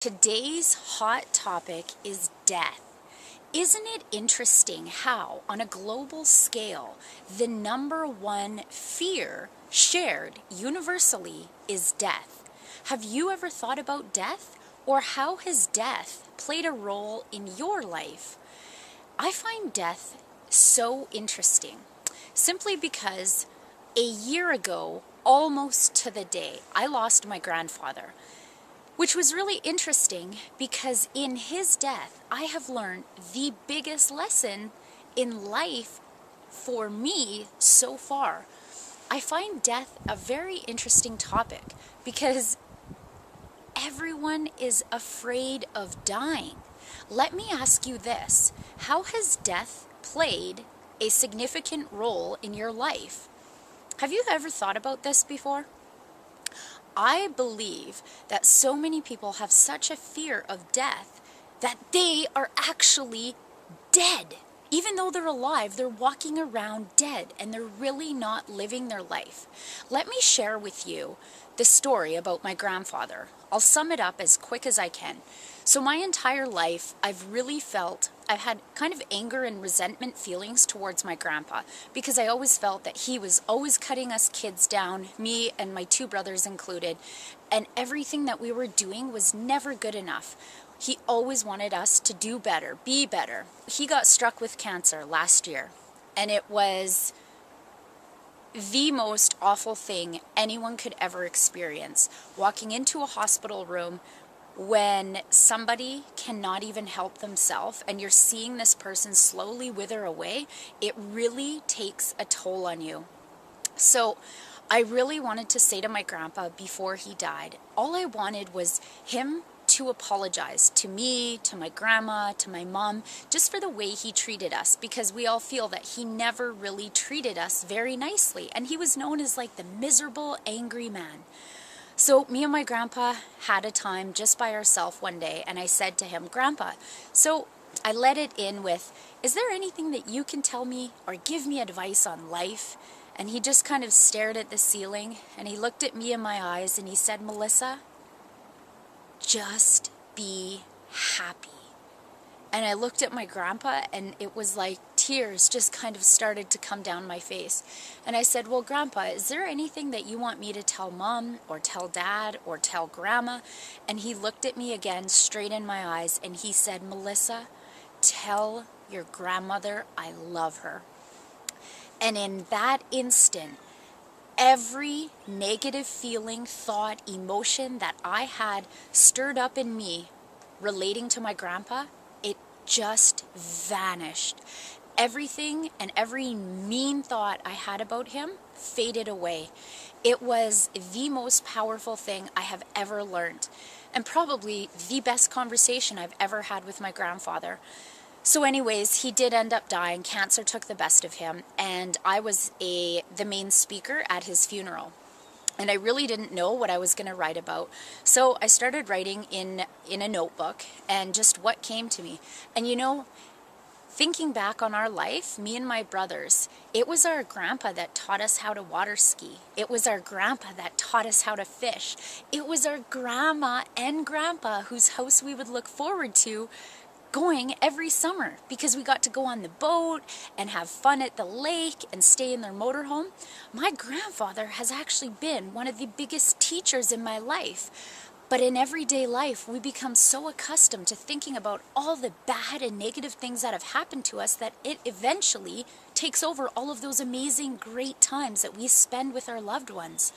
Today's hot topic is death. Isn't it interesting how, on a global scale, the number one fear shared universally is death? Have you ever thought about death, or how has death played a role in your life? I find death so interesting, simply because a year ago, almost to the day, I lost my grandfather. Which was really interesting because in his death, I have learned the biggest lesson in life for me so far. I find death a very interesting topic because everyone is afraid of dying. Let me ask you this: how has death played a significant role in your life? Have you ever thought about this before? I believe that so many people have such a fear of death that they are actually dead. Even though they're alive, they're walking around dead and they're really not living their life. Let me share with you the story about my grandfather. I'll sum it up as quick as I can. So my entire life, I've had kind of anger and resentment feelings towards my grandpa because I always felt that he was always cutting us kids down, me and my two brothers included, and everything that we were doing was never good enough. He always wanted us to do better, be better. He got struck with cancer last year, and it was the most awful thing anyone could ever experience. Walking into a hospital room when somebody cannot even help themselves and you're seeing this person slowly wither away, it really takes a toll on you. So I really wanted to say to my grandpa before he died, all I wanted was him to apologize to me, to my grandma, to my mom, just for the way he treated us, because we all feel that he never really treated us very nicely, and he was known as like the miserable, angry man. So me and my grandpa had a time just by ourselves one day, and I said to him, "Grandpa," so I let it in with, "Is there anything that you can tell me or give me advice on life?" And he just kind of stared at the ceiling, and he looked at me in my eyes, and he said, "Melissa, just be happy." And I looked at my grandpa, and it was like tears just kind of started to come down my face. And I said, "Well, Grandpa, is there anything that you want me to tell Mom or tell Dad or tell Grandma?" And he looked at me again straight in my eyes, and he said, "Melissa, tell your grandmother I love her." And in that instant, every negative feeling, thought, emotion that I had stirred up in me relating to my grandpa, it just vanished. Everything and every mean thought I had about him faded away. It was the most powerful thing I have ever learned, and probably the best conversation I've ever had with my grandfather. So anyways, he did end up dying. Cancer took the best of him, and I was the main speaker at his funeral. And I really didn't know what I was going to write about. So I started writing in a notebook and just what came to me. And you know, thinking back on our life, me and my brothers, it was our grandpa that taught us how to water ski. It was our grandpa that taught us how to fish. It was our grandma and grandpa whose house we would look forward to going every summer because we got to go on the boat and have fun at the lake and stay in their motorhome. My grandfather has actually been one of the biggest teachers in my life. But in everyday life, we become so accustomed to thinking about all the bad and negative things that have happened to us that it eventually takes over all of those amazing, great times that we spend with our loved ones.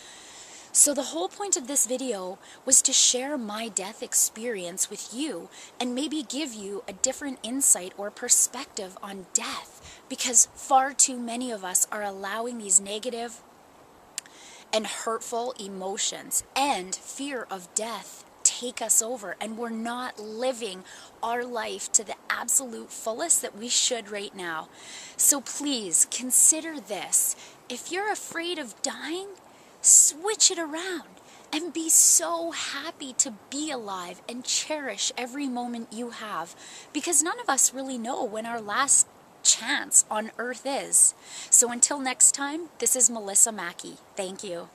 So the whole point of this video was to share my death experience with you and maybe give you a different insight or perspective on death, because far too many of us are allowing these negative and hurtful emotions and fear of death take us over, and we're not living our life to the absolute fullest that we should right now. So please consider this: if you're afraid of dying, switch it around and be so happy to be alive and cherish every moment you have, because none of us really know when our last chance on earth is. So until next time, this is Melissa Mackey. Thank you.